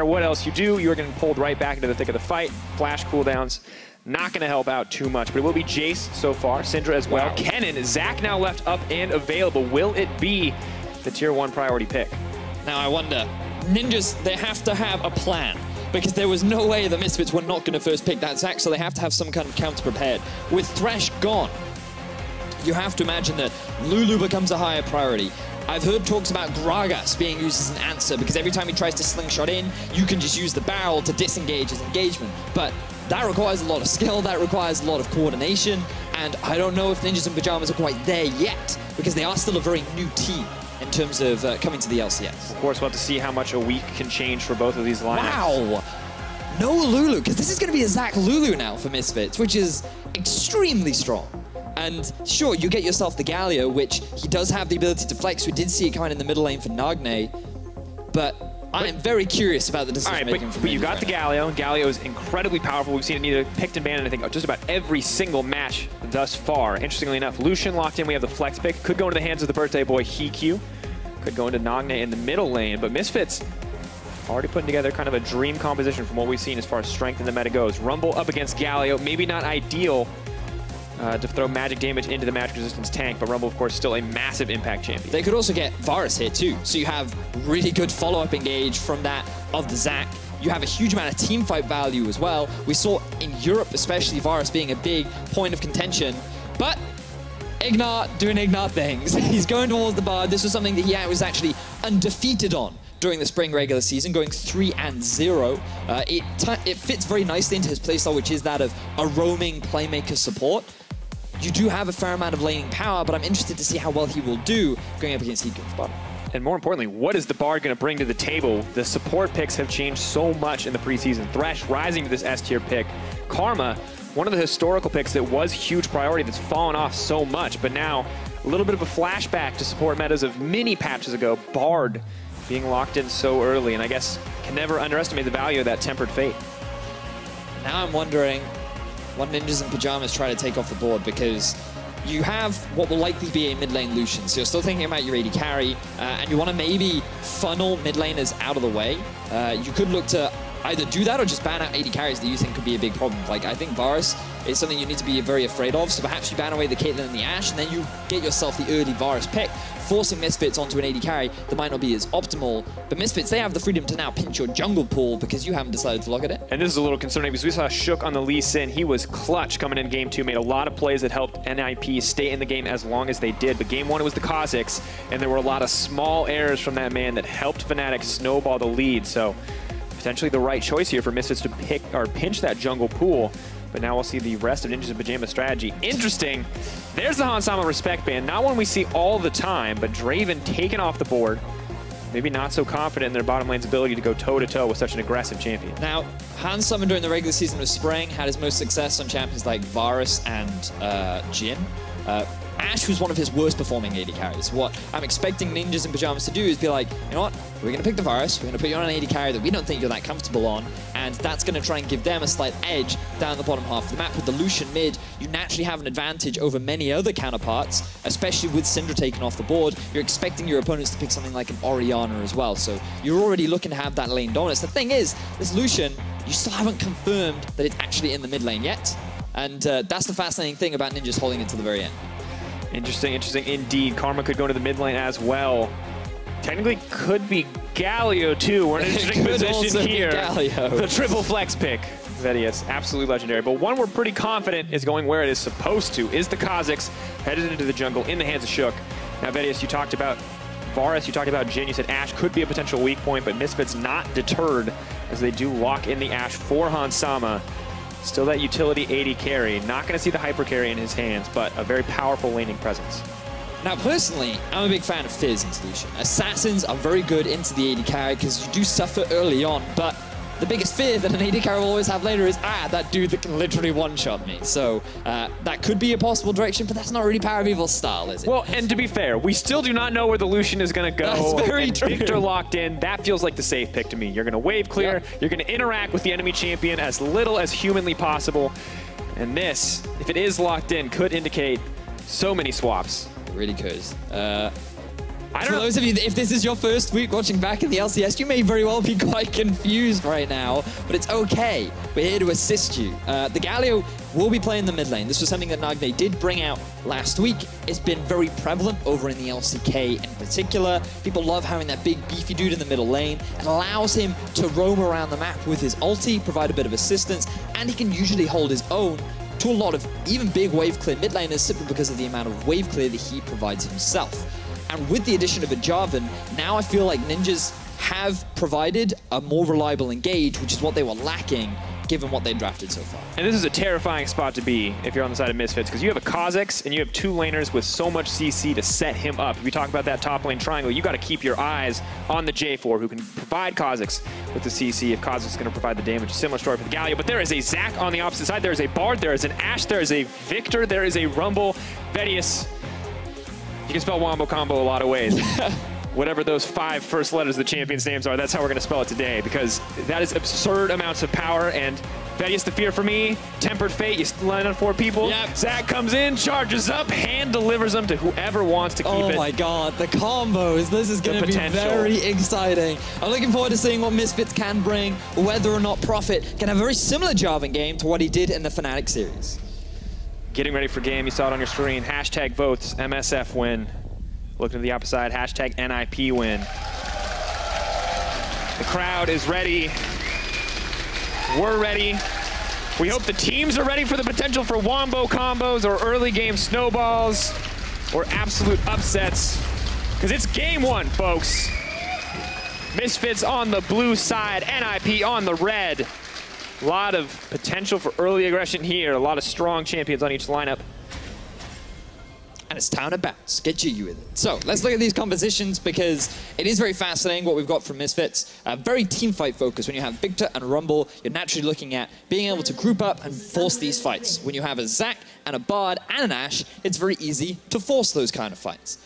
matter what else you do, you're getting pulled right back into the thick of the fight. Flash cooldowns, not going to help out too much, but it will be Jace so far, Syndra as well. Wow. Kennen, Zach now left up and available. Will it be the tier 1 priority pick? Now I wonder, Ninjas, they have to have a plan, because there was no way the Misfits were not going to first pick that Zach, so they have to have some kind of counter prepared. With Thresh gone, you have to imagine that Lulu becomes a higher priority. I've heard talks about Gragas being used as an answer, because every time he tries to slingshot in, you can just use the barrel to disengage his engagement. But that requires a lot of skill, that requires a lot of coordination, and I don't know if Ninjas and Pyjamas are quite there yet, because they are still a very new team in terms of coming to the LCS. Of course, we'll have to see how much a week can change for both of these lineups. Wow! No Lulu, because this is going to be a Zach Lulu now for Misfits, which is extremely strong. And sure, you get yourself the Galio, which he does have the ability to flex. We did see it coming in the middle lane for Nagne, but I am very curious about the decision-making. All right, but you got the Galio. Galio is incredibly powerful. We've seen it either picked and banned in, I think, just about every single match thus far. Interestingly enough, Lucian locked in. We have the flex pick. Could go into the hands of the birthday boy, HeaQ. Could go into Nagne in the middle lane, but Misfits already putting together kind of a dream composition from what we've seen as far as strength in the meta goes. Rumble up against Galio, maybe not ideal to throw magic damage into the magic resistance tank, but Rumble, of course, still a massive impact champion. They could also get Varus here, too. So you have really good follow-up engage from that of the Zac. You have a huge amount of team fight value as well. We saw in Europe, especially, Varus being a big point of contention. But IgNar doing IgNar things. He's going towards the Bard. This was something that he was actually undefeated on during the spring regular season, going 3-0. It fits very nicely into his playstyle, which is that of a roaming playmaker support. You do have a fair amount of laning power, but I'm interested to see how well he will do going up against HeaQ Bard. And more importantly, what is the Bard going to bring to the table? The support picks have changed so much in the preseason. Thresh rising to this S-tier pick. Karma, one of the historical picks that was huge priority that's fallen off so much, but now a little bit of a flashback to support metas of many patches ago. Bard being locked in so early, and I guess can never underestimate the value of that tempered fate. Now I'm wondering what Ninjas and Pyjamas try to take off the board, because you have what will likely be a mid lane Lucian. So you're still thinking about your AD carry, and you want to maybe funnel mid laners out of the way. You could look to either do that or just ban out AD carries that you think could be a big problem. Like, I think Varus is something you need to be very afraid of, so perhaps you ban away the Caitlyn and the Ashe, and then you get yourself the early Varus pick, forcing Misfits onto an AD carry that might not be as optimal. But Misfits, they have the freedom to now pinch your jungle pool because you haven't decided to look at it. And this is a little concerning because we saw Shook on the Lee Sin. He was clutch coming in game 2, made a lot of plays that helped NIP stay in the game as long as they did. But game 1, it was the Kha'Zix, and there were a lot of small errors from that man that helped Fnatic snowball the lead. So potentially the right choice here for Misfits to pick or pinch that jungle pool. But now we'll see the rest of Ninjas and Pyjamas strategy. Interesting. There's the Hans Sama respect ban. Not one we see all the time, but Draven taken off the board. Maybe not so confident in their bottom lane's ability to go toe-to-toe with such an aggressive champion. Now, Hans Sama during the regular season of Spring had his most success on champions like Varus and Jhin. Ashe was one of his worst performing AD carries. What I'm expecting Ninjas and Pyjamas to do is be like, you know what, we're going to pick the Varus, we're going to put you on an AD carry that we don't think you're that comfortable on, and that's going to try and give them a slight edge down the bottom half of the map. With the Lucian mid, you naturally have an advantage over many other counterparts, especially with Syndra taken off the board. You're expecting your opponents to pick something like an Orianna as well, so you're already looking to have that lane dominance. The thing is, this Lucian, you still haven't confirmed that it's actually in the mid lane yet, and that's the fascinating thing about Ninjas holding it to the very end. Interesting, interesting indeed. Karma could go to the mid lane as well. Technically could be Galio too. We're in an interesting position here. The triple flex pick. Vedius, absolutely legendary. But one we're pretty confident is going where it is supposed to, is the Kha'Zix, headed into the jungle in the hands of Shook. Now Vedius, you talked about Varus, you talked about Jhin, you said Ashe could be a potential weak point, but Misfits not deterred as they do lock in the Ashe for Hans Sama. Still that utility AD carry. Not going to see the hyper carry in his hands, but a very powerful laning presence. Now, personally, I'm a big fan of Fizz in Lucian. Assassins are very good into the AD carry because you do suffer early on, but the biggest fear that an AD carry will always have later is, that dude that can literally one-shot me. So that could be a possible direction, but that's not really PowerOfEvil's style, is it? Well, and to be fair, we still do not know where the Lucian is going to go. That's very true. Viktor locked in. That feels like the safe pick to me. You're going to wave clear. Yep. You're going to interact with the enemy champion as little as humanly possible. And this, if it is locked in, could indicate so many swaps. It really could. For those of you, if this is your first week watching back in the LCS, you may very well be quite confused right now, but it's okay. We're here to assist you. The Galio will be playing the mid lane. This was something that Nagne did bring out last week. It's been very prevalent over in the LCK in particular. People love having that big beefy dude in the middle lane. It allows him to roam around the map with his ulti, provide a bit of assistance, and he can usually hold his own to a lot of even big wave clear mid laners simply because of the amount of wave clear that he provides himself. And with the addition of a Jarvan, now I feel like Ninjas have provided a more reliable engage, which is what they were lacking given what they drafted so far. And this is a terrifying spot to be if you're on the side of Misfits, because you have a Kha'Zix and you have two laners with so much CC to set him up. If we talk about that top lane triangle, you got to keep your eyes on the J4 who can provide Kha'Zix with the CC if Kha'Zix is going to provide the damage. Similar story for the Galio, but there is a Zac on the opposite side. There is a Bard, there is an Ashe, there is a Viktor, there is a Rumble. Vedius. You can spell Wombo Combo a lot of ways. Whatever those 5 first letters of the champion's names are, that's how we're going to spell it today, because that is absurd amounts of power. And Vedius the Fear for me, Tempered Fate, you line on 4 people. Yep. Zac comes in, charges up, hand delivers them to whoever wants to keep it. Oh my god, the combos. This is going to be very exciting. I'm looking forward to seeing what Misfits can bring, whether or not Prophet can have a very similar Jarvan game to what he did in the Fnatic series. Getting ready for game, you saw it on your screen. Hashtag votes, MSF win. Looking to the opposite side, hashtag NIP win. The crowd is ready. We're ready. We hope the teams are ready for the potential for wombo combos or early game snowballs or absolute upsets. Because it's game 1, folks. Misfits on the blue side, NIP on the red. A lot of potential for early aggression here. A lot of strong champions on each lineup. And it's time to bounce. Get jiggy with it. So let's look at these compositions because it is very fascinating what we've got from Misfits. Very team fight focused. When you have Viktor and Rumble, you're naturally looking at being able to group up and force these fights. When you have a Zac and a Bard and an Ashe, it's very easy to force those kind of fights.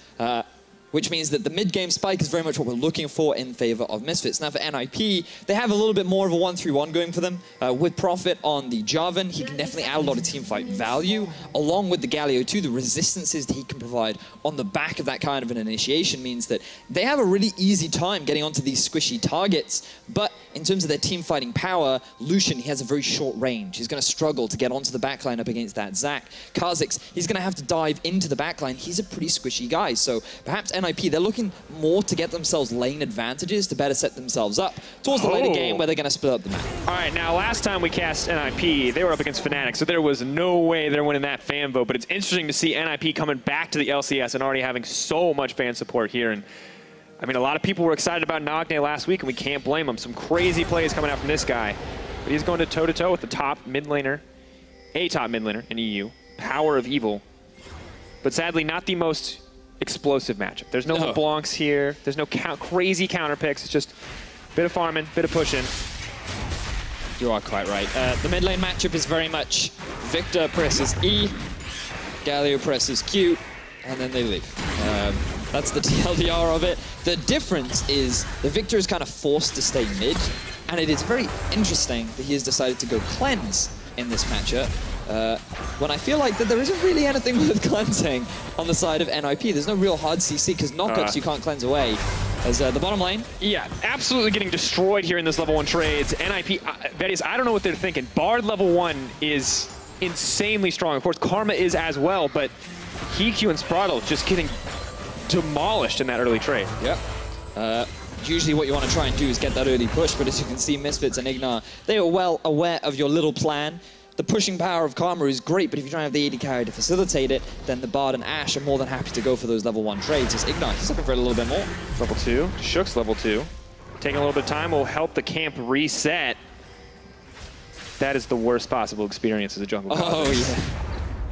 Which means that the mid-game spike is very much what we're looking for in favor of Misfits. Now for NIP, they have a little bit more of a 1-3-1 going for them. With Prophet on the Jarvan, he can definitely add a lot of teamfight value. Along with the Galio too, the resistances that he can provide on the back of that kind of an initiation means that they have a really easy time getting onto these squishy targets. But in terms of their team fighting power, Lucian, he has a very short range. He's going to struggle to get onto the backline up against that Zac. Kha'Zix, he's going to have to dive into the backline. He's a pretty squishy guy. So perhaps NIP, they're looking more to get themselves lane advantages to better set themselves up towards the later game where they're going to split up the map. All right, now last time we cast NIP, they were up against Fnatic, so there was no way they're winning that fan vote. But it's interesting to see NIP coming back to the LCS and already having so much fan support here. And I mean, a lot of people were excited about Nagne last week, and we can't blame them. Some crazy plays coming out from this guy. But he's going to toe-to-toe with the top mid laner, a top mid laner in EU, PowerOfEvil. But sadly, not the most explosive matchup. There's no LeBlancs here. There's no crazy counter picks. It's just a bit of farming, bit of pushing. You are quite right. The mid lane matchup is very much Viktor presses E, Galio presses Q, and then they leave. That's the TLDR of it. The difference is the Viktor is kind of forced to stay mid, and it is very interesting that he has decided to go cleanse in this matchup. When I feel like that there isn't really anything worth cleansing on the side of NIP. There's no real hard CC because knockups you can't cleanse away. As the bottom lane. Yeah, absolutely getting destroyed here in this level 1 trades. NIP, Vedius, I don't know what they're thinking. Bard level 1 is insanely strong. Of course, Karma is as well, but HeaQ and Sprattel just getting demolished in that early trade. Yep. Usually what you want to try and do is get that early push, but as you can see, Misfits and IgNar, they are well aware of your little plan. The pushing power of Karma is great, but if you try and have the AD carry to facilitate it, then the Bard and Ashe are more than happy to go for those level 1 trades. As IgNar, he's looking for a little bit more. Level 2, Shook's level 2. Taking a little bit of time will help the camp reset. That is the worst possible experience as a jungle. Oh, yeah.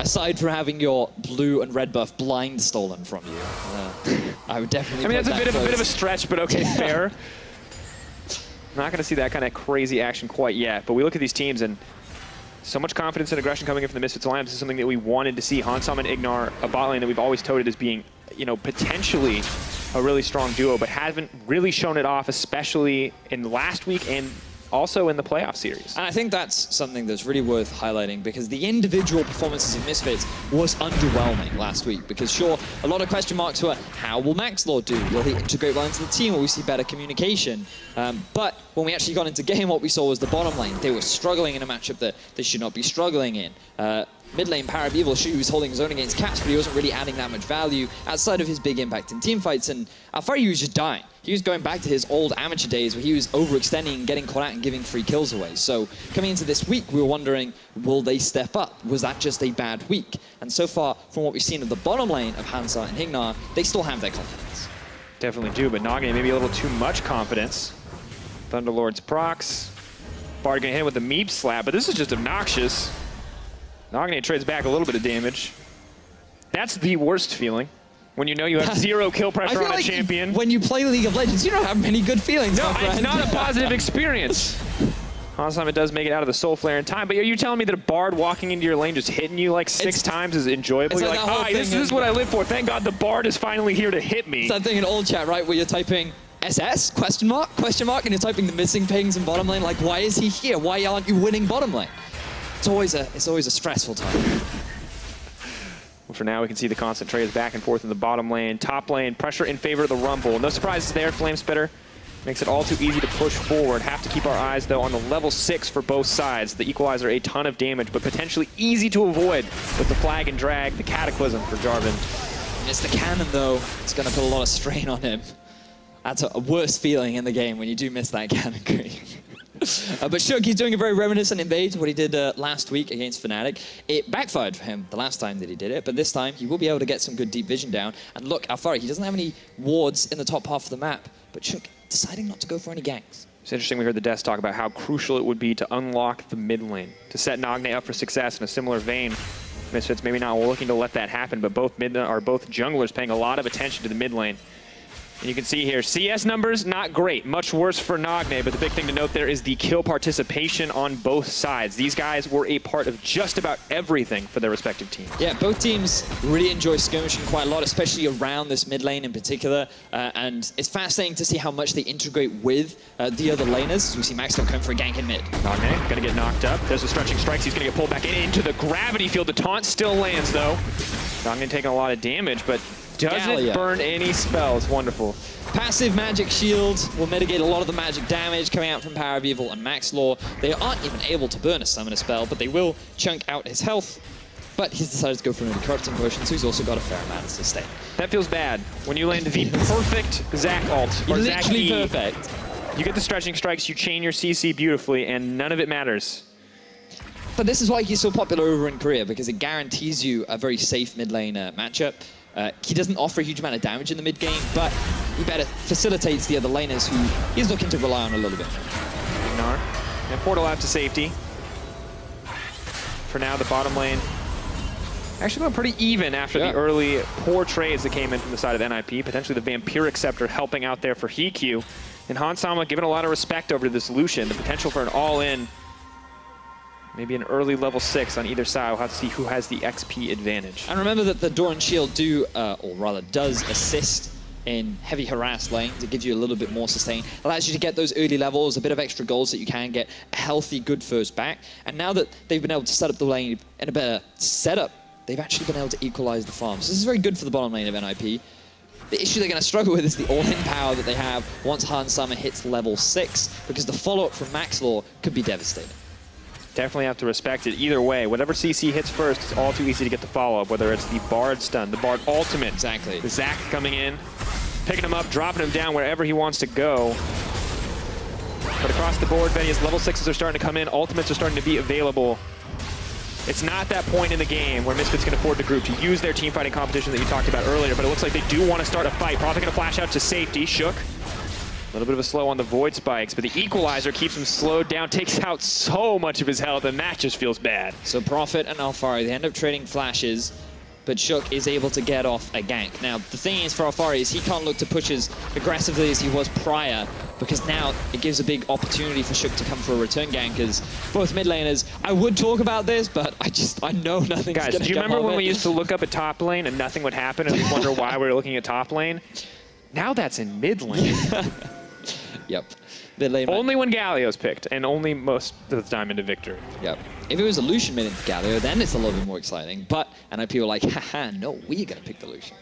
Aside from having your blue and red buff blind stolen from you, I would definitely. I mean, that's a bit of a stretch, but okay, fair. Not going to see that kind of crazy action quite yet. But we look at these teams and so much confidence and aggression coming in from the Misfits Line-up. This is something that we wanted to see. Hansam and IgNar, a bot lane that we've always touted as being, you know, potentially a really strong duo, but haven't really shown it off, especially in last week and also in the playoff series. And I think that's something that's really worth highlighting because the individual performances of Misfits was underwhelming last week because sure, a lot of question marks were, how will Maxlore do? Will he integrate well into the team? Will we see better communication? But when we actually got into game, what we saw was the bottom lane. They were struggling in a matchup that they should not be struggling in. Mid lane, PowerOfEvil, he was holding his own against Caps, but he wasn't really adding that much value outside of his big impact in teamfights. And Alphari was just dying. He was going back to his old amateur days where he was overextending, getting caught out, and giving free kills away. So coming into this week, we were wondering, will they step up? Was that just a bad week? And so far, from what we've seen of the bottom lane of Hansa and HeaQ, they still have their confidence. Definitely do, but Nagne maybe a little too much confidence. Thunderlord's procs. Bard gonna hit with the Meep slap, but this is just obnoxious. Nagne trades back a little bit of damage. That's the worst feeling. When you know you have 0 kill pressure on a champion. When you play League of Legends, you don't have many good feelings. No, it's not a positive experience. Hansa does make it out of the Soul Flare in time, but are you telling me that a Bard walking into your lane just hitting you like 6 times is enjoyable? You're like, hi, this is what I live for. Thank God the Bard is finally here to hit me. It's that thing in old chat, right, where you're typing SS, question mark, and you're typing the missing pings in bottom lane. Like, why is he here? Why aren't you winning bottom lane? It's always a stressful time. Well, for now, we can see the constant trades back and forth in the bottom lane. Top lane, pressure in favor of the Rumble. No surprises there. Flamespitter makes it all too easy to push forward. Have to keep our eyes, though, on the level 6 for both sides. The Equalizer, a ton of damage, but potentially easy to avoid with the flag and drag, the Cataclysm for Jarvan. And it's the cannon, though. It's going to put a lot of strain on him. That's a worse feeling in the game when you do miss that cannon creep. But HeaQ, he's doing a very reminiscent invade, what he did last week against Fnatic. It backfired for him the last time that he did it, but this time he will be able to get some good deep vision down. And look, Alphari, he doesn't have any wards in the top half of the map, but HeaQ deciding not to go for any ganks. It's interesting we heard the Deaths talk about how crucial it would be to unlock the mid lane, to set Nagne up for success in a similar vein. Misfits maybe not looking to let that happen, but both junglers paying a lot of attention to the mid lane. And you can see here, CS numbers, not great. Much worse for Nagne, but the big thing to note there is the kill participation on both sides. These guys were a part of just about everything for their respective teams. Yeah, both teams really enjoy skirmishing quite a lot, especially around this mid lane in particular. And it's fascinating to see how much they integrate with the other laners. As we see Maxlore coming for a gank in mid. Nagne gonna get knocked up. There's the stretching strikes. He's gonna get pulled back into the gravity field. The taunt still lands, though. Nagne taking a lot of damage, but doesn't Galio. Burn any spells. Wonderful. Passive magic shield will mitigate a lot of the magic damage coming out from PowerOfEvil and Maxlore. They aren't even able to burn a summoner spell, but they will chunk out his health. But he's decided to go for an corrupting potion, so he's also got a fair amount of sustain. That feels bad. When you land the perfect Zac ult, or Zac literally E, perfect. You get the stretching strikes, you chain your CC beautifully, and none of it matters. But this is why he's so popular over in Korea, because it guarantees you a very safe mid lane matchup. He doesn't offer a huge amount of damage in the mid game, but he better facilitates the other laners who he's looking to rely on a little bit more. IgNar. And Portal out to safety. For now, the bottom lane actually going pretty even after the early poor trades that came in from the side of NIP. Potentially the Vampiric Scepter helping out there for HeaQ. And Hansama giving a lot of respect over to this Lucian. The potential for an all-in, maybe an early level 6 on either side. We'll have to see who has the XP advantage. And remember that the Doran Shield does assist in heavy harassed lanes. It gives you a little bit more sustain. Allows you to get those early levels, a bit of extra goals that you can get a healthy, good first back. And now that they've been able to set up the lane in a better setup, they've actually been able to equalize the farms. This is very good for the bottom lane of NIP. The issue they're going to struggle with is the all-in power that they have once Hansama hits level 6, because the follow-up from Maxlore could be devastating. Definitely have to respect it. Either way, whatever CC hits first, it's all too easy to get the follow-up, whether it's the Bard stun, the Bard ultimate. Exactly. The Zac coming in, picking him up, dropping him down wherever he wants to go. But across the board, Vedius, level 6s are starting to come in, ultimates are starting to be available. It's not that point in the game where Misfits can afford the group to use their team fighting competition that you talked about earlier, but it looks like they do want to start a fight. Probably going to flash out to safety. HeaQ. A little bit of a slow on the Void Spikes, but the Equalizer keeps him slowed down, takes out so much of his health, and that just feels bad. So Prophet and Alphari, they end up trading flashes, but HeaQ is able to get off a gank. Now, the thing is for Alphari is he can't look to push as aggressively as he was prior, because now it gives a big opportunity for HeaQ to come for a return gank, as both mid laners, I would talk about this, but I know nothing's going to come. Guys, do you remember when we used to look up at top lane and nothing would happen, and we wonder why we were looking at top lane? Now that's in mid lane. Yep. bit late. Only when Galio's picked, and only most of the time into Viktor. Yep. If it was a Lucian mid into Galio, then it's a little bit more exciting. But, and NIP were like, haha, no, we're going to pick the Lucian.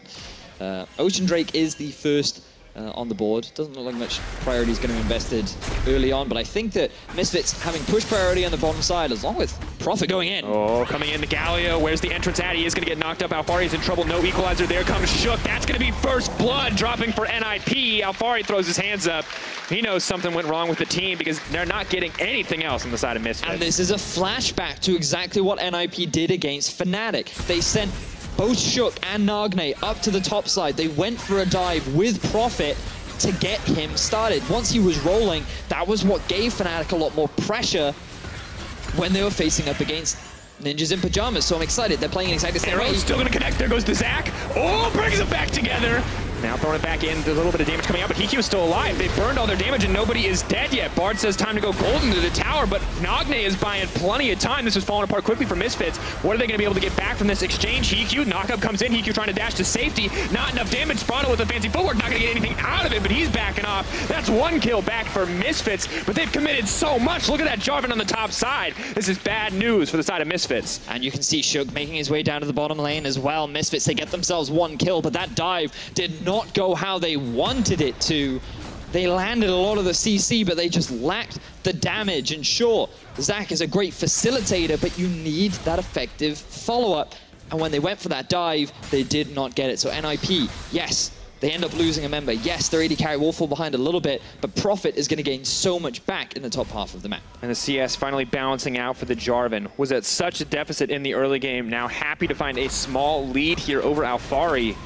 Ocean Drake is the first on the board. Doesn't look like much priority is going to be invested early on, but I think that Misfits having push priority on the bottom side, as long with Prophet going in. Oh, coming in to Galio. Where's the entrance at? He is going to get knocked up. Alphari's in trouble. No equalizer. There comes HeaQ. That's going to be first blood dropping for NIP. Alphari throws his hands up. He knows something went wrong with the team because they're not getting anything else on the side of Misfits. And this is a flashback to exactly what NIP did against Fnatic. They sent both HeaQ and Nagne up to the top side. They went for a dive with Prophet to get him started. Once he was rolling, that was what gave Fnatic a lot more pressure when they were facing up against Ninjas in Pyjamas. So I'm excited. They're playing exactly the same way. Still going to connect. There goes the Zac. Oh, brings it back together. Now throwing it back in. There's a little bit of damage coming out, but HeaQ is still alive. They burned all their damage, and nobody is dead yet. Bard says time to go golden to the tower, but Nagne is buying plenty of time. This is falling apart quickly for Misfits. What are they going to be able to get back from this exchange? HeaQ, knockup comes in. HeaQ trying to dash to safety. Not enough damage. Sprattel with a fancy footwork. Not going to get anything out of it, but he's backing off. That's one kill back for Misfits, but they've committed so much. Look at that Jarvan on the top side. This is bad news for the side of Misfits. And you can see HeaQ making his way down to the bottom lane as well. Misfits, they get themselves one kill, but that dive did not go how they wanted it to. They landed a lot of the CC, but they just lacked the damage. And sure, Zac is a great facilitator, but you need that effective follow-up. And when they went for that dive, they did not get it. So NIP, yes, they end up losing a member. Yes, their AD carry will fall behind a little bit, but Prophet is going to gain so much back in the top half of the map. And the CS finally balancing out for the Jarvan. Was at such a deficit in the early game. Now happy to find a small lead here over Alphari.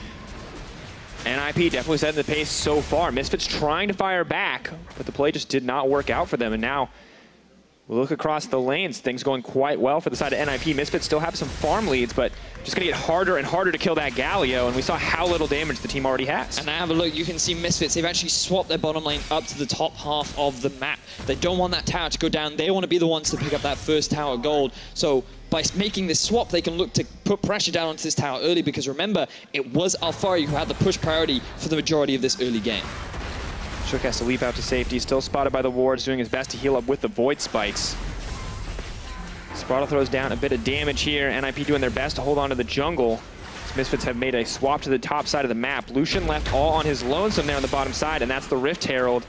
NIP definitely setting the pace so far. Misfits trying to fire back, but the play just did not work out for them. And now we'll look across the lanes. Things going quite well for the side of NIP. Misfits still have some farm leads, but just going to get harder and harder to kill that Galio. And we saw how little damage the team already has. And now have a look. You can see Misfits. They've actually swapped their bottom lane up to the top half of the map. They don't want that tower to go down. They want to be the ones to pick up that first tower gold. So by making this swap, they can look to put pressure down onto this tower early, because remember, it was Alphari who had the push priority for the majority of this early game. HeaQ has to leap out to safety, still spotted by the wards, doing his best to heal up with the Void Spikes. Sprattel throws down a bit of damage here. NIP doing their best to hold on to the jungle. Misfits have made a swap to the top side of the map. Lucian left all on his lonesome there on the bottom side, and that's the Rift Herald.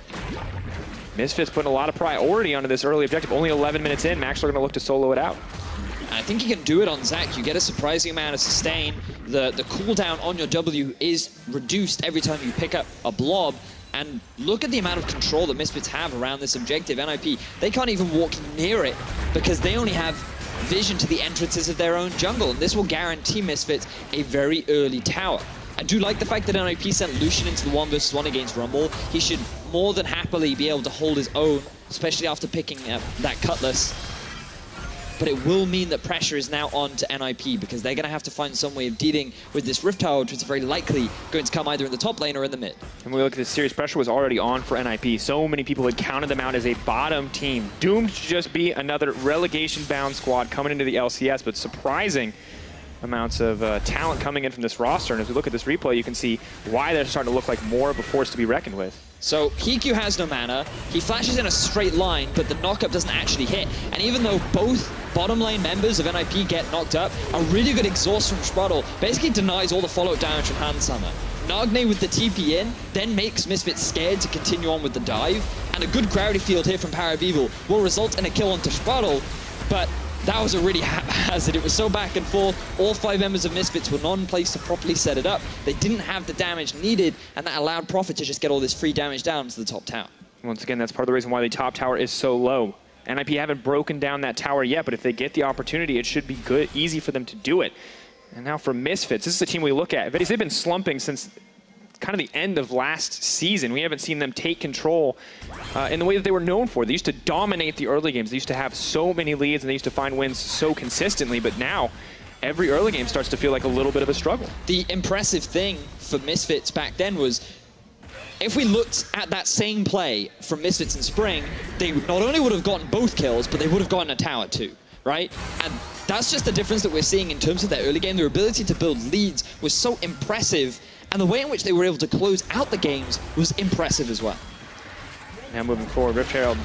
Misfits putting a lot of priority onto this early objective. Only 11 minutes in, Maxlore going to look to solo it out. I think you can do it on Zac. You get a surprising amount of sustain. The cooldown on your W is reduced every time you pick up a blob. And look at the amount of control that Misfits have around this objective. NIP, they can't even walk near it because they only have vision to the entrances of their own jungle. And this will guarantee Misfits a very early tower. I do like the fact that NIP sent Lucian into the 1v1 against Rumble. He should more than happily be able to hold his own, especially after picking up that Cutlass. But it will mean that pressure is now on to NIP, because they're going to have to find some way of dealing with this Rift Tower, which is very likely going to come either in the top lane or in the mid. And we look at this series, pressure was already on for NIP. So many people had counted them out as a bottom team, doomed to just be another relegation-bound squad coming into the LCS, but surprising amounts of talent coming in from this roster. And as we look at this replay, you can see why they're starting to look like more of a force to be reckoned with. So HeaQ has no mana, he flashes in a straight line, but the knockup doesn't actually hit. And even though both bottom lane members of NIP get knocked up, a really good exhaust from Sprattel basically denies all the follow-up damage from Hand Summer. Nagne with the TP in, then makes Misfits scared to continue on with the dive, and a good gravity field here from PowerOfEvil will result in a kill onto Sprattel, but that was a really haphazard. It was so back and forth. All 5 members of Misfits were not in place to properly set it up. They didn't have the damage needed, and that allowed Prophet to just get all this free damage down to the top tower. Once again, that's part of the reason why the top tower is so low. NIP haven't broken down that tower yet, but if they get the opportunity, it should be good, easy for them to do it. And now for Misfits, this is a team we look at. Vedius, they've been slumping since kind of the end of last season. We haven't seen them take control in the way that they were known for. They used to dominate the early games. They used to have so many leads, and they used to find wins so consistently, but now every early game starts to feel like a little bit of a struggle. The impressive thing for Misfits back then was, if we looked at that same play from Misfits in spring, they not only would have gotten both kills, but they would have gotten a tower too, right? And that's just the difference that we're seeing in terms of their early game. Their ability to build leads was so impressive, and the way in which they were able to close out the games was impressive as well. Now moving forward, Rift Herald.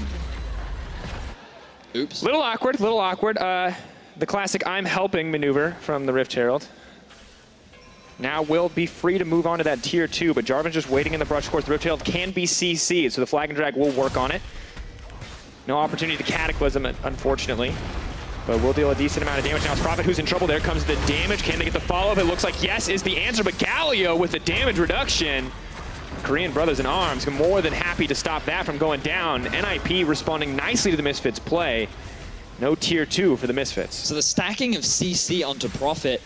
Oops. Little awkward, little awkward. The classic I'm helping maneuver from the Rift Herald. Now will be free to move on to that tier 2, but Jarvan's just waiting in the brush course. The Rift Herald can be CC'd, so the Flag and Drag will work on it. No opportunity to Cataclysm, unfortunately. But we'll deal a decent amount of damage. Now it's Prophet who's in trouble. There comes the damage. Can they get the follow-up? It looks like yes is the answer, but Galio with the damage reduction. Korean brothers in arms, more than happy to stop that from going down. NIP responding nicely to the Misfits play. No tier 2 for the Misfits. So the stacking of CC onto Prophet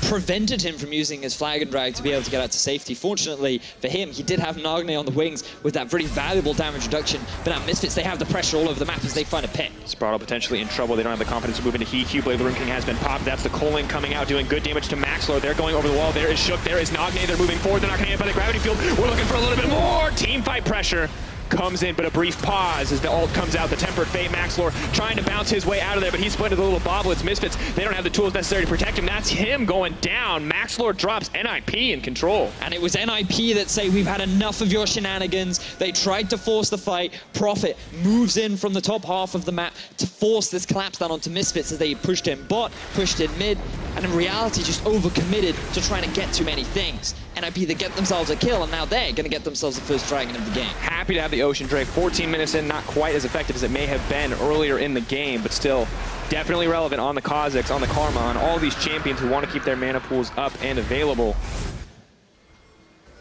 prevented him from using his Flag and Drag to be able to get out to safety. Fortunately for him, he did have Nagne on the wings with that very valuable damage reduction, but now Misfits, they have the pressure all over the map as they find a pit. Sprattel potentially in trouble. They don't have the confidence to move into HeaQ. Blade of the Rune King has been popped. That's the Colin coming out, doing good damage to Maxlore. They're going over the wall. There is Shook. There is Nagne. They're moving forward. They're not going to hit by the gravity field. We're looking for a little bit more. Team fight pressure comes in, but a brief pause as the ult comes out. The Tempered Fate, Maxlore trying to bounce his way out of there, but he's split into the little boblets. Misfits, they don't have the tools necessary to protect him. That's him going down. Maxlore drops NIP in control. And it was NIP that say, we've had enough of your shenanigans. They tried to force the fight. Prophet moves in from the top half of the map to force this collapse down onto Misfits as they pushed in bot, pushed in mid, and in reality just overcommitted to trying to get too many things. NIP, they get themselves a kill, and now they're going to get themselves the first dragon of the game. Happy to have the Ocean Drake. 14 minutes in, not quite as effective as it may have been earlier in the game, but still definitely relevant on the Kha'Zix, on the Karma, on all these champions who want to keep their mana pools up and available.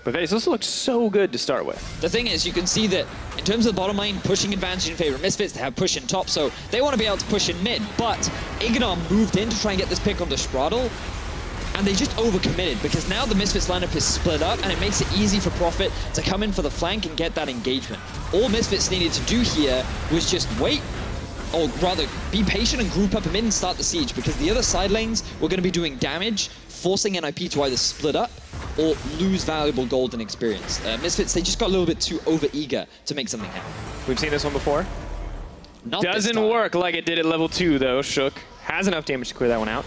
But Vedius, this looks so good to start with. The thing is, you can see that in terms of the bottom lane, pushing advantage in favor of Misfits, they have push in top, so they want to be able to push in mid, but IgNar moved in to try and get this pick onto Sprattel, and they just overcommitted because now the Misfits lineup is split up and it makes it easy for Prophet to come in for the flank and get that engagement. All Misfits needed to do here was just wait, or rather be patient and group up and mid and start the siege, because the other side lanes were going to be doing damage, forcing NIP to either split up or lose valuable gold and experience. Misfits, they just got a little bit too over-eager to make something happen. We've seen this one before. Not Doesn't work like it did at level 2 though. Shook has enough damage to clear that one out.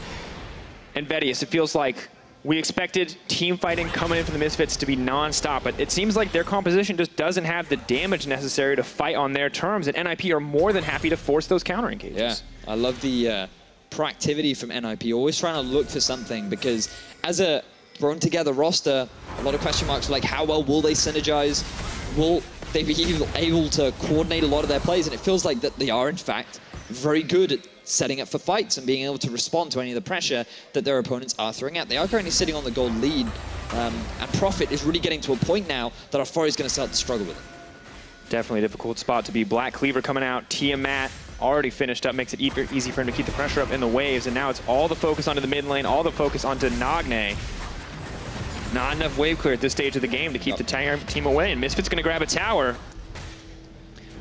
And Vedius, it feels like we expected team fighting coming in from the Misfits to be non-stop, but it seems like their composition just doesn't have the damage necessary to fight on their terms, and NIP are more than happy to force those counter engages. Yeah, I love the proactivity from NIP, always trying to look for something, because as a thrown together roster, a lot of question marks like how well will they synergize? Will they be able to coordinate a lot of their plays? And it feels like that they are, in fact, very good at setting up for fights and being able to respond to any of the pressure that their opponents are throwing out. They are currently sitting on the gold lead, and Prophet is really getting to a point now that Alphari is going to start to struggle with it. Definitely a difficult spot to be. Black Cleaver coming out, Tiamat already finished up, makes it easy for him to keep the pressure up in the waves, and now it's all the focus onto the mid lane, all the focus onto Nagne. Not enough wave clear at this stage of the game to keep the team away, and Misfit's going to grab a tower.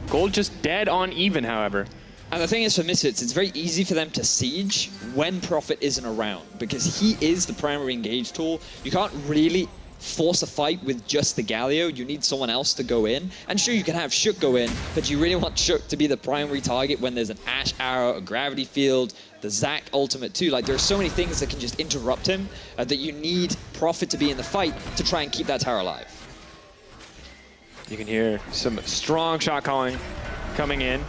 Gold just dead on even, however. And the thing is, for Misfits, it's very easy for them to siege when Prophet isn't around, because he is the primary engage tool. You can't really force a fight with just the Galio. You need someone else to go in. And sure, you can have Shook go in, but you really want Shook to be the primary target when there's an Ashe arrow, a gravity field, the Zac ultimate too. Like, there are so many things that can just interrupt him that you need Prophet to be in the fight to try and keep that tower alive. You can hear some strong shot calling coming in.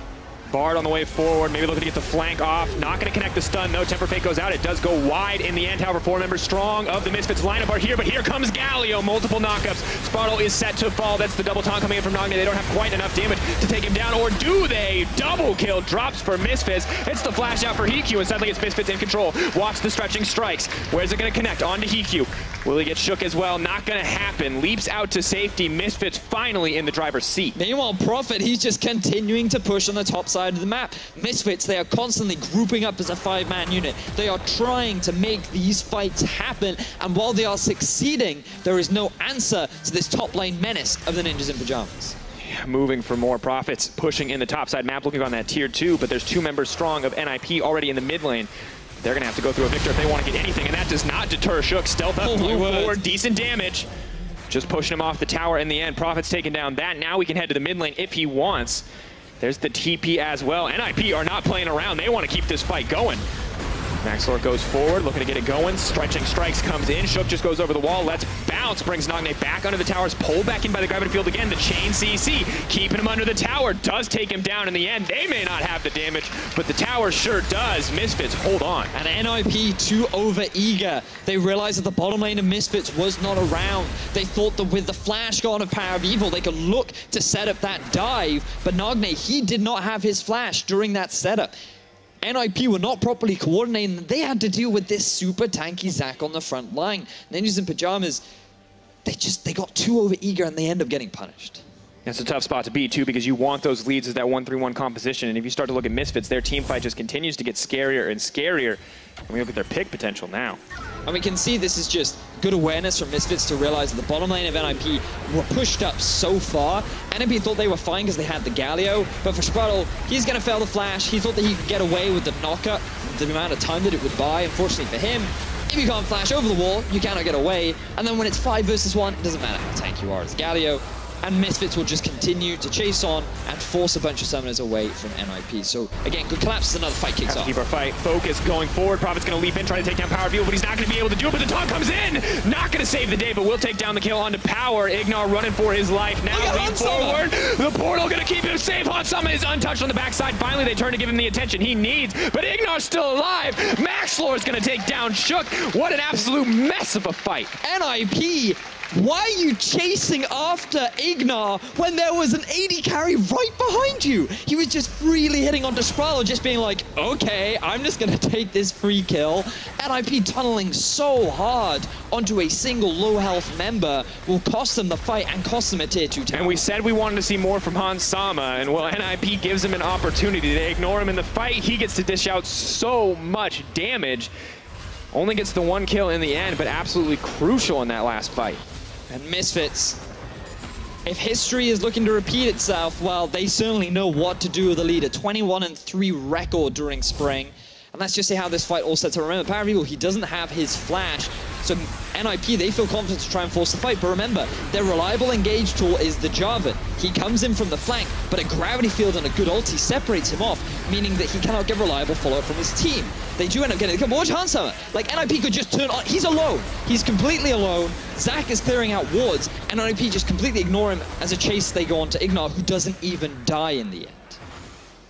Bard on the way forward, maybe looking to get the flank off. Not going to connect the stun, though. Temper Fate goes out. It does go wide in the end. However, 4 members strong of the Misfits lineup are here, but here comes Galio. Multiple knockups. Sprattel is set to fall. That's the double taunt coming in from Nagne. They don't have quite enough damage to take him down, or do they? Double kill drops for Misfits. It's the flash out for HeaQ, and suddenly it's Misfits in control. Watch the stretching strikes. Where's it going to connect? On to HeaQ. Will he get shook as well? Not going to happen. Leaps out to safety. Misfits finally in the driver's seat. Meanwhile, Prophet, he's just continuing to push on the top side of the map. Misfits, they are constantly grouping up as a 5-man unit. They are trying to make these fights happen, and while they are succeeding, there is no answer to this top lane menace of the Ninjas in Pyjamas. Yeah, moving for more profits, pushing in the top side map, looking on that tier 2, but there's 2 members strong of NIP already in the mid lane. They're going to have to go through a Viktor if they want to get anything, and that does not deter Shook. Stealth up, move forward, decent damage. Just pushing him off the tower in the end. Prophet's taking down that. Now we can head to the mid lane if he wants. There's the TP as well. NIP are not playing around. They want to keep this fight going. Maxlore goes forward, looking to get it going. Stretching strikes comes in. HeaQ just goes over the wall. Let's bounce. Brings Nagne back under the towers. Pulled back in by the gravity field again. The chain CC keeping him under the tower. Does take him down in the end. They may not have the damage, but the tower sure does. Misfits hold on. And NIP too over-eager. They realized that the bottom lane of Misfits was not around. They thought that with the flash gone of PowerOfEvil, they could look to set up that dive. But Nagne, he did not have his flash during that setup. NIP were not properly coordinating. They had to deal with this super tanky Zac on the front line. Ninjas in Pyjamas, they got too over-eager and they end up getting punished. It's a tough spot to be, too, because you want those leads as that 1-3-1 composition. And if you start to look at Misfits, their team fight just continues to get scarier and scarier. And we look at their pick potential now. And we can see this is just good awareness from Misfits to realize that the bottom lane of NIP were pushed up so far. NIP thought they were fine because they had the Galio, but for Sprattel, he's going to fail the flash. He thought that he could get away with the knockup, the amount of time that it would buy. Unfortunately for him, if you can't flash over the wall, you cannot get away. And then when it's 5 versus 1, it doesn't matter how tank you are as Galio. And Misfits will just continue to chase on and force a bunch of summoners away from NIP. So again, good collapse as another fight kicks off. Keep our fight focus going forward. Prophet's going to leap in, try to take down PowerOfEvil, but he's not going to be able to do it. But the taunt comes in, not going to save the day, but will take down the kill onto Power. IgNar running for his life. Now lean forward. The portal going to keep him safe. HeaQ is untouched on the backside. Finally, they turn to give him the attention he needs, but IgNar's still alive. Maxlore is going to take down HeaQ. What an absolute mess of a fight. NIP. Why are you chasing after IgNar when there was an AD carry right behind you? He was just freely hitting onto Sprattel, just being like, okay, I'm just going to take this free kill. NIP tunneling so hard onto a single low health member will cost them the fight and cost them a tier 2 tower. And we said we wanted to see more from HeaQ, and well, NIP gives him an opportunity. They ignore him in the fight. He gets to dish out so much damage. Only gets the 1 kill in the end, but absolutely crucial in that last fight. And Misfits, if history is looking to repeat itself, well, they certainly know what to do with the lead. A 21-3 record during spring. And let's just see how this fight all sets up. Remember, PowerOfEvil, he doesn't have his flash. So NIP, they feel confident to try and force the fight. But remember, their reliable engage tool is the Jarvan. He comes in from the flank, but a gravity field and a good ulti separates him off, meaning that he cannot get reliable follow-up from his team. They do end up getting it. Watch HeaQ. Like, NIP could just turn on. He's alone. He's completely alone. Zac is clearing out wards, and NIP just completely ignore him. As a chase, they go on to IgNar, who doesn't even die in the end.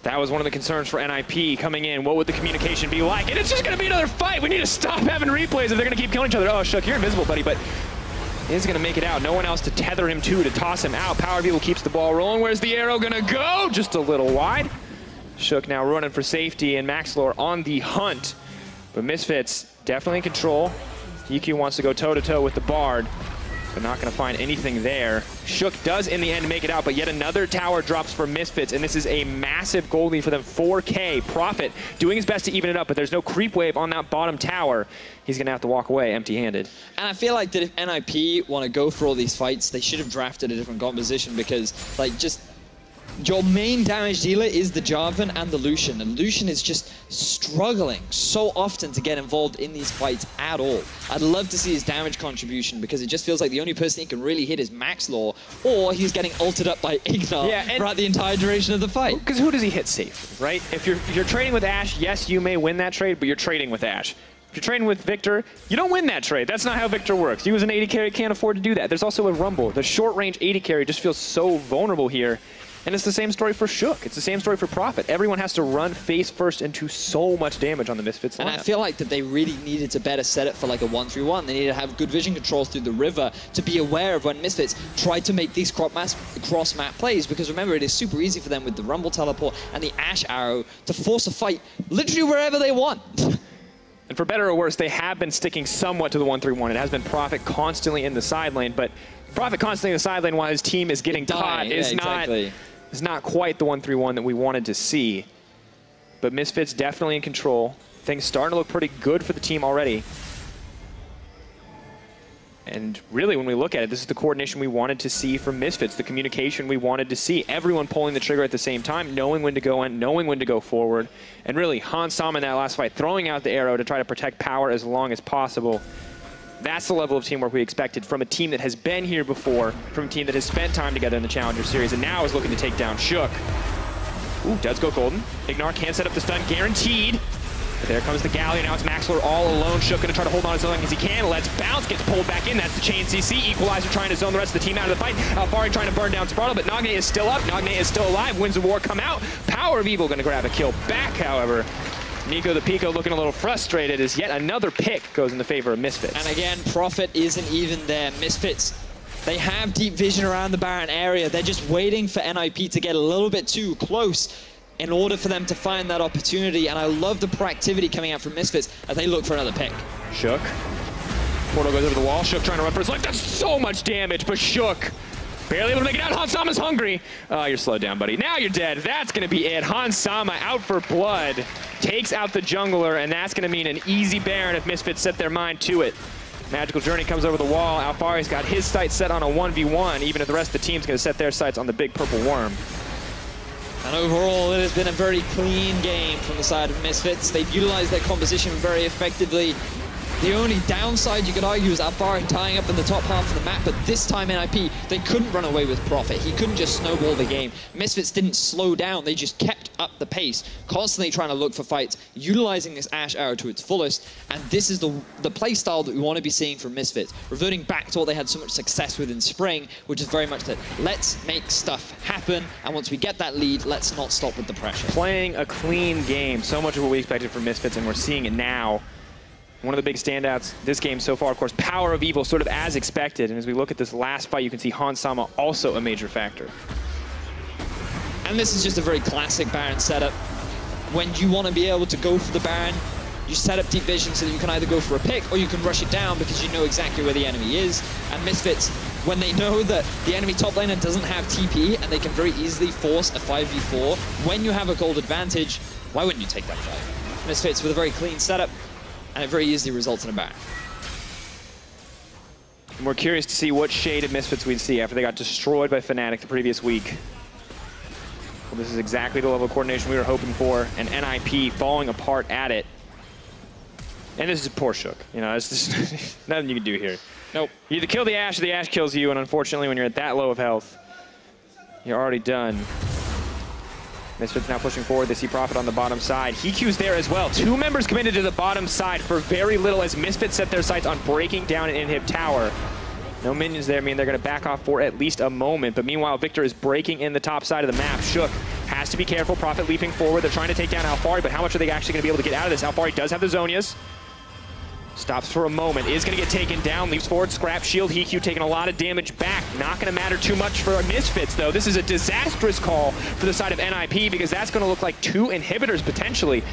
That was one of the concerns for NIP coming in. What would the communication be like? And it's just going to be another fight. We need to stop having replays if they're going to keep killing each other. Oh, HeaQ, you're invisible, buddy, but he's going to make it out. No one else to tether him to toss him out. PowerOfEvil keeps the ball rolling. Where's the arrow going to go? Just a little wide. HeaQ now running for safety, and Maxlore on the hunt. But Misfits definitely in control. HeaQ wants to go toe-to-toe with the Bard, but not going to find anything there. HeaQ does in the end make it out, but yet another tower drops for Misfits, and this is a massive gold lead for them. 4K. Prophet doing his best to even it up, but there's no creep wave on that bottom tower. He's going to have to walk away empty-handed. And I feel like that if NIP want to go for all these fights, they should have drafted a different composition, because like just your main damage dealer is the Jarvan and the Lucian, and Lucian is just struggling so often to get involved in these fights at all. I'd love to see his damage contribution, because it just feels like the only person he can really hit is Maxlore, or he's getting ulted up by IgNar throughout the entire duration of the fight. Because who does he hit safe, right? If you're trading with Ashe, yes, you may win that trade, but you're trading with Ashe. If you're trading with Viktor, you don't win that trade. That's not how Viktor works. You as an AD carry can't afford to do that. There's also a Rumble. The short-range AD carry just feels so vulnerable here. And it's the same story for HeaQ. It's the same story for Prophet. Everyone has to run face first into so much damage on the Misfits lineup. And I feel like that they really needed to better set it for like a 1-3-1. They needed to have good vision control through the river to be aware of when Misfits tried to make these cross-map plays, because remember, it is super easy for them with the Rumble teleport and the Ashe arrow to force a fight literally wherever they want. And for better or worse, they have been sticking somewhat to the 1-3-1. It has been Prophet constantly in the side lane, but Prophet constantly in the side lane while his team is getting caught is not quite the 1-3-1 that we wanted to see. But Misfits definitely in control. Things starting to look pretty good for the team already. And really, when we look at it, this is the coordination we wanted to see from Misfits, the communication we wanted to see. Everyone pulling the trigger at the same time, knowing when to go in, knowing when to go forward. And really, HeaQ in that last fight, throwing out the arrow to try to protect Power as long as possible. That's the level of teamwork we expected from a team that has been here before, from a team that has spent time together in the Challenger Series, and now is looking to take down HeaQ. Ooh, does go golden. IgNar can't set up the stun, guaranteed. But there comes the Galio. Now it's Maxlore all alone. Shook going to try to hold on as long as he can. Let's bounce. Gets pulled back in. That's the chain CC. Equalizer trying to zone the rest of the team out of the fight. Alphari trying to burn down Sprattel, but Nagne is still up. Nagne is still alive. Winds of War come out. PowerOfEvil going to grab a kill back, however. Nico the Pico looking a little frustrated as yet another pick goes in the favor of Misfits. And again, Prophet isn't even there. Misfits, they have deep vision around the Baron area. They're just waiting for NIP to get a little bit too close in order for them to find that opportunity. And I love the proactivity coming out from Misfits as they look for another pick. Shook. Portal goes over the wall. Shook trying to run for his life. That's so much damage, but Shook barely able to make it out. Hansama's hungry. Oh, you're slowed down, buddy. Now you're dead. That's going to be it. Hansama out for blood. Takes out the jungler, and that's going to mean an easy Baron if Misfits set their mind to it. Magical Journey comes over the wall. Alphari's got his sights set on a 1v1, even if the rest of the team's going to set their sights on the big purple worm. And overall, it has been a very clean game from the side of Misfits. They've utilized their composition very effectively. The only downside you could argue is Alphari tying up in the top half of the map, but this time NIP, they couldn't run away with Prophet. He couldn't just snowball the game. Misfits didn't slow down, they just kept up the pace, constantly trying to look for fights, utilizing this Ashe arrow to its fullest, and this is the play style that we want to be seeing from Misfits, reverting back to what they had so much success with in spring, which is very much that let's make stuff happen, and once we get that lead, let's not stop with the pressure. Playing a clean game, so much of what we expected from Misfits, and we're seeing it now. One of the big standouts this game so far, of course, PowerOfEvil, sort of as expected. And as we look at this last fight, you can see Hansama also a major factor. And this is just a very classic Baron setup. When you want to be able to go for the Baron, you set up deep vision so that you can either go for a pick or you can rush it down because you know exactly where the enemy is. And Misfits, when they know that the enemy top laner doesn't have TP and they can very easily force a 5v4, when you have a gold advantage, why wouldn't you take that fight? Misfits with a very clean setup, and it very easily results in a Baron. And we're curious to see what shade of Misfits we'd see after they got destroyed by Fnatic the previous week. Well, this is exactly the level of coordination we were hoping for, and NIP falling apart at it. And this is poor Shook. You know, it's just nothing you can do here. Nope. You either kill the Ashe or the Ashe kills you, and unfortunately when you're at that low of health, you're already done. Misfits now pushing forward. They see Prophet on the bottom side. HeaQ's there as well. Two members committed to the bottom side for very little as Misfits set their sights on breaking down an inhib tower. No minions there, mean they're going to back off for at least a moment. But meanwhile, Viktor is breaking in the top side of the map. Shook has to be careful. Prophet leaping forward. They're trying to take down Alphari, but how much are they actually going to be able to get out of this? Alphari does have the Zonias. Stops for a moment, is going to get taken down, leaps forward, scrap shield. HeaQ taking a lot of damage back. Not going to matter too much for Misfits, though. This is a disastrous call for the side of NIP because that's going to look like two inhibitors potentially.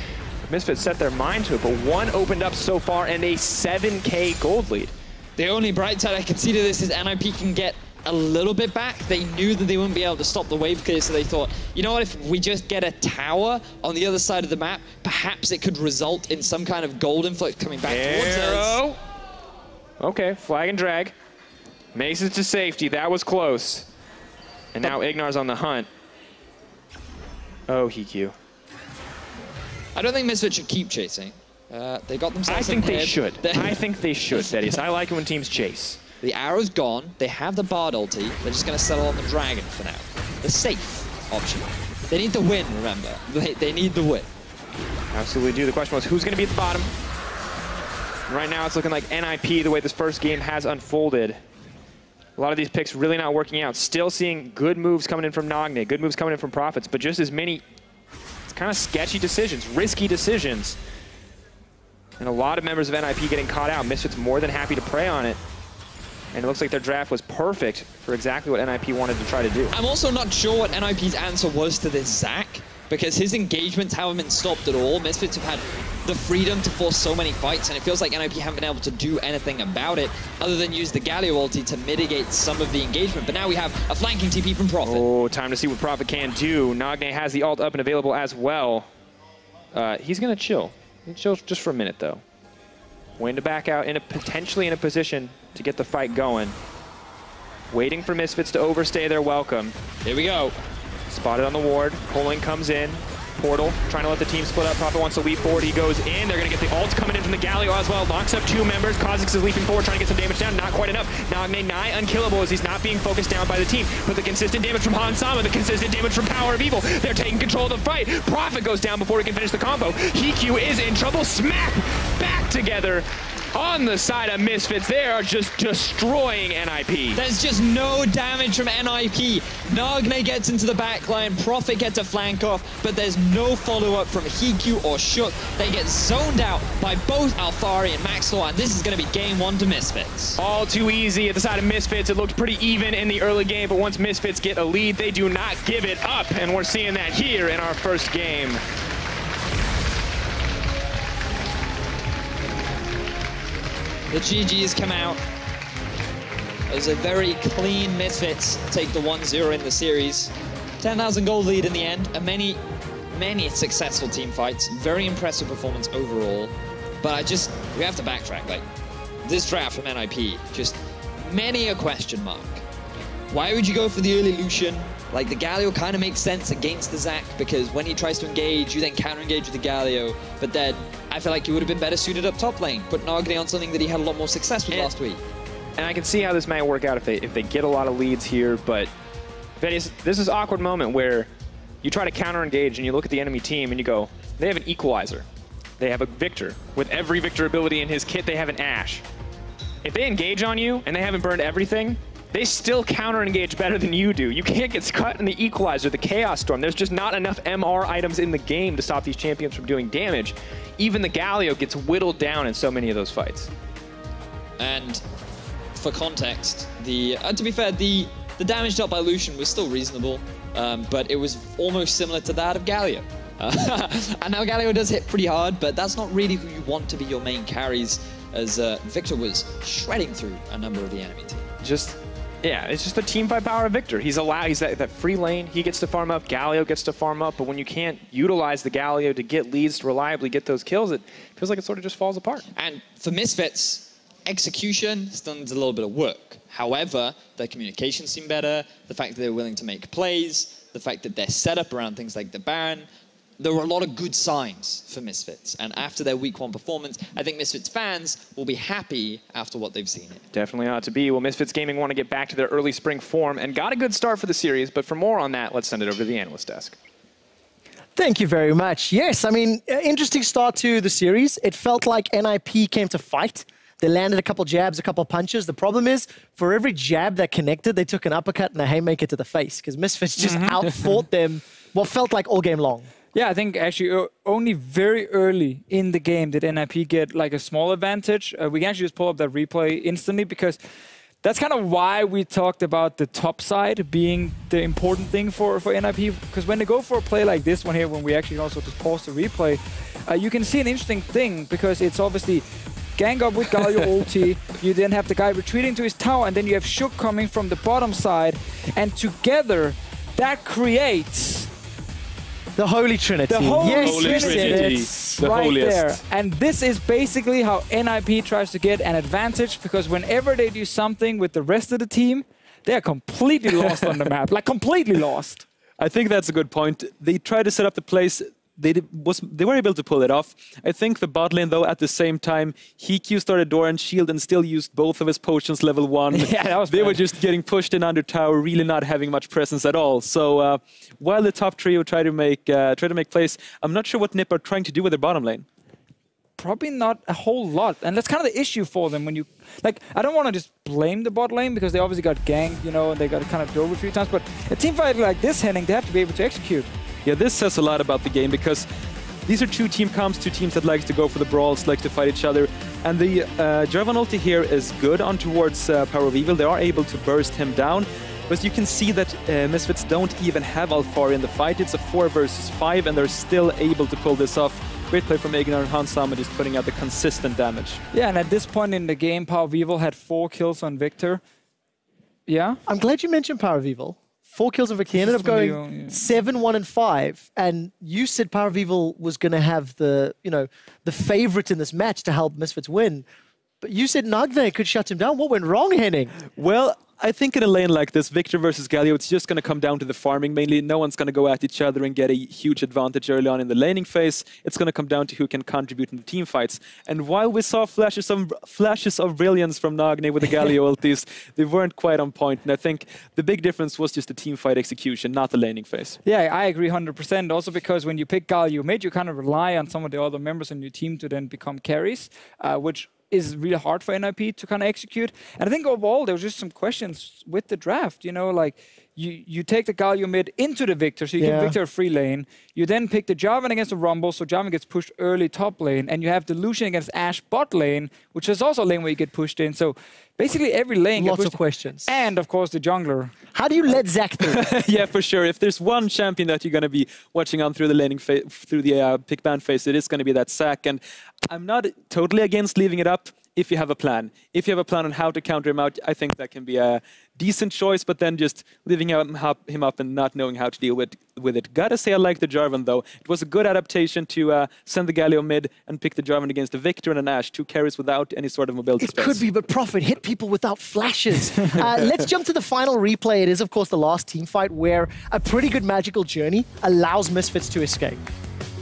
Misfits set their mind to it, but one opened up so far and a 7K gold lead. The only bright side I can see to this is NIP can get a little bit back. They knew that they wouldn't be able to stop the wave clear, so they thought, you know what, if we just get a tower on the other side of the map, perhaps it could result in some kind of gold influx coming back towards us. Okay, flag and drag. Makes it to safety. That was close. And now IgNar's on the hunt. Oh, HeaQ. I don't think Misfits should keep chasing. They got themselves I think they should. I think they should, Vedius. I like it when teams chase. The arrow's gone. They have the Bard ulti. They're just going to settle on the Dragon for now. The safe option. They need the win, remember. They need the win. Absolutely do. The question was, who's going to be at the bottom? And right now, it's looking like NIP, the way this first game has unfolded. A lot of these picks really not working out. Still seeing good moves coming in from Nagne, good moves coming in from Prophets, but just as many kind of sketchy decisions, risky decisions. And a lot of members of NIP getting caught out. Misfits more than happy to prey on it. And it looks like their draft was perfect for exactly what NIP wanted to try to do. I'm also not sure what NIP's answer was to this Zac, because his engagements haven't been stopped at all. Misfits have had the freedom to force so many fights, and it feels like NIP haven't been able to do anything about it other than use the Galio ulti to mitigate some of the engagement. But now we have a flanking TP from Prophet. Oh, time to see what Prophet can do. Nagne has the ult up and available as well. He's going to chill. He'll chill just for a minute, though. Waiting to back out, potentially in a position to get the fight going. Waiting for Misfits to overstay their welcome. Here we go. Spotted on the ward. Pulling comes in. portal, trying to let the team split up. Prophet wants to leap forward. He goes in. They're going to get the ult coming in from the Galio as well. Locks up 2 members. Kha'Zix is leaping forward, trying to get some damage down. Not quite enough. Nagne nigh unkillable as he's not being focused down by the team. But the consistent damage from Hansama, the consistent damage from PowerOfEvil, they're taking control of the fight. Prophet goes down before he can finish the combo. HeaQ is in trouble. Smack back together. On the side of Misfits, they are just destroying NIP. There's just no damage from NIP. Nagne gets into the backline, Prophet gets a flank off, but there's no follow-up from HeaQ or Shook. They get zoned out by both Alphari and Maxlore, and this is going to be game 1 to Misfits. All too easy at the side of Misfits. It looked pretty even in the early game, but once Misfits get a lead, they do not give it up, and we're seeing that here in our first game. The GGs come out. It was a very clean Misfits take the 1-0 in the series. 10,000 gold lead in the end, and many successful team fights. Very impressive performance overall. But we have to backtrack. Like, this draft from NIP, just many a question mark. Why would you go for the early Lucian? Like, the Galio kind of makes sense against the Zac, because when he tries to engage, you then counter-engage with the Galio. But then, I feel like he would have been better suited up top lane. Put Nagne on something that he had a lot more success with last week. And I can see how this might work out if they get a lot of leads here, but Vedius, this is an awkward moment where you try to counter-engage and you look at the enemy team and you go, they have an equalizer. They have a Viktor. With every Viktor ability in his kit, they have an Ashe. If they engage on you and they haven't burned everything, they still counter-engage better than you do. You can't get cut in the Equalizer, the Chaos Storm. There's just not enough MR items in the game to stop these champions from doing damage. Even the Galio gets whittled down in so many of those fights. And for context, to be fair, the damage dealt by Lucian was still reasonable, but it was almost similar to that of Galio. And now Galio does hit pretty hard, but that's not really who you want to be your main carries, as Viktor was shredding through a number of the enemy team. Yeah, it's just a team fight power of Viktor. He's that free lane, he gets to farm up, Galio gets to farm up, but when you can't utilize the Galio to get leads, to reliably get those kills, it feels like it sort of just falls apart. And for Misfits, execution still needs a little bit of work. However, their communication seemed better, the fact that they're willing to make plays, the fact that they're set up around things like the Baron, there were a lot of good signs for Misfits. And after their week 1 performance, I think Misfits fans will be happy after what they've seen. Definitely ought to be. Well, Misfits Gaming want to get back to their early spring form and got a good start for the series. But for more on that, let's send it over to the analyst desk. Thank you very much. Yes, I mean, interesting start to the series. It felt like NIP came to fight. They landed a couple jabs, a couple punches. The problem is, for every jab that connected, they took an uppercut and a haymaker to the face, because Misfits just outfought them what felt like all game long. Yeah, I think actually only very early in the game did NIP get like a small advantage. We can actually just pull up that replay instantly, because that's kind of why we talked about the top side being the important thing for NIP. Because when they go for a play like this one here, when we actually also just pause the replay, you can see an interesting thing, because it's obviously gang up with Galio ulti, you then have the guy retreating to his tower, and then you have Shook coming from the bottom side, and together that creates the Holy Trinity. The Holy Trinity. The right holiest. There. And this is basically how NIP tries to get an advantage, because whenever they do something with the rest of the team, they're completely lost on the map. Like, completely lost. I think that's a good point. They try to set up the place. They were able to pull it off. I think the bot lane, though, at the same time, HeaQ started door and shield and still used both of his potions level 1. Yeah, that was They were just getting pushed in under tower, really not having much presence at all. So while the top trio try to make plays, I'm not sure what NIP are trying to do with their bottom lane. Probably not a whole lot. And that's kind of the issue for them when you... Like, I don't want to just blame the bot lane, because they obviously got ganked, you know, and they got kind of drove a few times. But a team fight like this, Henning, they have to be able to execute. Yeah, this says a lot about the game, because these are two team comps, two teams that like to go for the brawls, like to fight each other. And the Jarvan ulti here is good on towards PowerOfEvil. They are able to burst him down. But you can see that Misfits don't even have Alphari in the fight. It's a 4 versus 5, and they're still able to pull this off. Great play from IgNar and Hansama, just putting out the consistent damage. Yeah, and at this point in the game, PowerOfEvil had 4 kills on Viktor. Yeah? I'm glad you mentioned PowerOfEvil. 4 kills on Viktor. He ended up going 7-1-5, and you said PowerOfEvil was going to have the favorite in this match to help Misfits win. But you said Nagne could shut him down. What went wrong, Henning? Well, I think in a lane like this, Viktor versus Galio, it's just going to come down to the farming mainly. No one's going to go at each other and get a huge advantage early on in the laning phase. It's going to come down to who can contribute in the team fights. And while we saw flashes of brilliance from Nagne with the Galio ultis, they weren't quite on point. And I think the big difference was just the team fight execution, not the laning phase. Yeah, I agree 100%. Also because when you pick Galio mid, you kind of rely on some of the other members in your team to then become carries, which is really hard for NIP to kind of execute. And I think overall, there was just some questions with the draft. You know, like you take the Galio mid into the Viktor, so you give Viktor a free lane. You then pick the Jarvan against the Rumble, so Jarvan gets pushed early top lane. And you have the Lucian against Ashe bot lane, which is also a lane where you get pushed in. So basically every lane Lots of questions. And of course the jungler. How do you let Zach through? Yeah, for sure. If there's one champion that you're going to be watching on through the laning through the pick ban phase, it is going to be that Zac. And I'm not totally against leaving it up if you have a plan. If you have a plan on how to counter him out, I think that can be a decent choice, but then just leaving him up and not knowing how to deal with it. Gotta say I like the Jarvan though. It was a good adaptation to send the Galio mid and pick the Jarvan against the Viktor and an Ashe, 2 carries without any sort of mobility space. It could be, but Prophet hit people without flashes. Let's jump to the final replay. It is, of course, the last team fight where a pretty good magical journey allows Misfits to escape.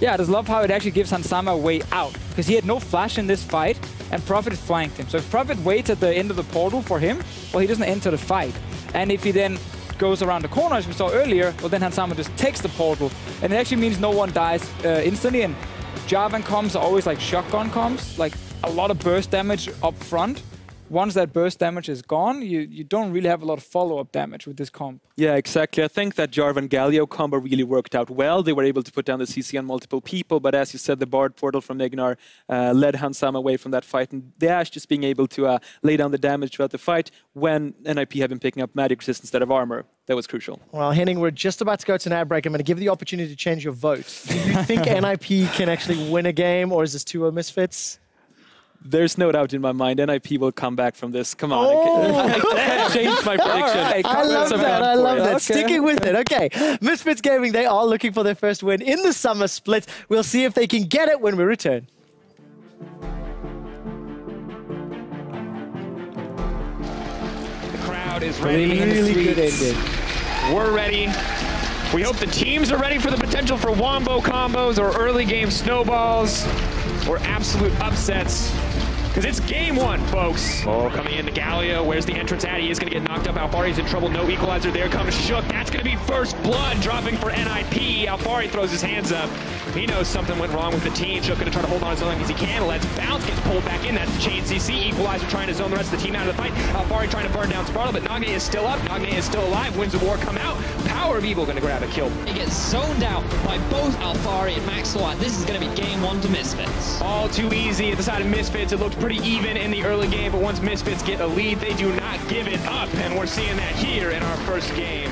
Yeah, I just love how it actually gives Hansama a way out, because he had no flash in this fight, and Prophet flanked him. So if Prophet waits at the end of the portal for him, well, he doesn't enter the fight. And if he then goes around the corner, as we saw earlier, well, then Hansama just takes the portal. And it actually means no one dies instantly, and Jarvan comms are always like shotgun comms, like a lot of burst damage up front. Once that burst damage is gone, you don't really have a lot of follow-up damage with this comp. Yeah, exactly. I think that Jarvan-Galio combo really worked out well. They were able to put down the CC on multiple people, but as you said, the Bard portal from IgNar led Hansama away from that fight, and the Ashe just being able to lay down the damage throughout the fight when NIP have been picking up magic resist instead of armor. That was crucial. Well, Henning, we're just about to go to an ad break. I'm going to give you the opportunity to change your vote. Do you think NIP can actually win a game, or is this 2-0 Misfits? There's no doubt in my mind, NIP will come back from this. Come on. I can't change my prediction. Right, I love that. I love that. Okay. Sticking with it. Okay. Misfits Gaming, they are looking for their first win in the summer split. We'll see if they can get it when we return. The crowd is ready. Really good ending. We're ready. We hope the teams are ready for the potential for wombo combos or early game snowballs or absolute upsets. Because it's game 1, folks. Oh, coming into Galio. Where's the entrance at? He is going to get knocked up. Alphari's in trouble. No equalizer there. Comes Shook. That's going to be first blood dropping for NIP. Alphari throws his hands up. He knows something went wrong with the team. Shook going to try to hold on as long as he can. Let's bounce. Gets pulled back in. That's the chain CC. Equalizer trying to zone the rest of the team out of the fight. Alphari trying to burn down Sprattel, but Nagne is still up. Nagne is still alive. Wins the war. Come out. PowerOfEvil going to grab a kill. He gets zoned out by both Alphari and Maxlore. This is going to be game 1 to Misfits. All too easy at the side of Misfits. It looked pretty even in the early game, but once Misfits get a lead, they do not give it up, and we're seeing that here in our first game.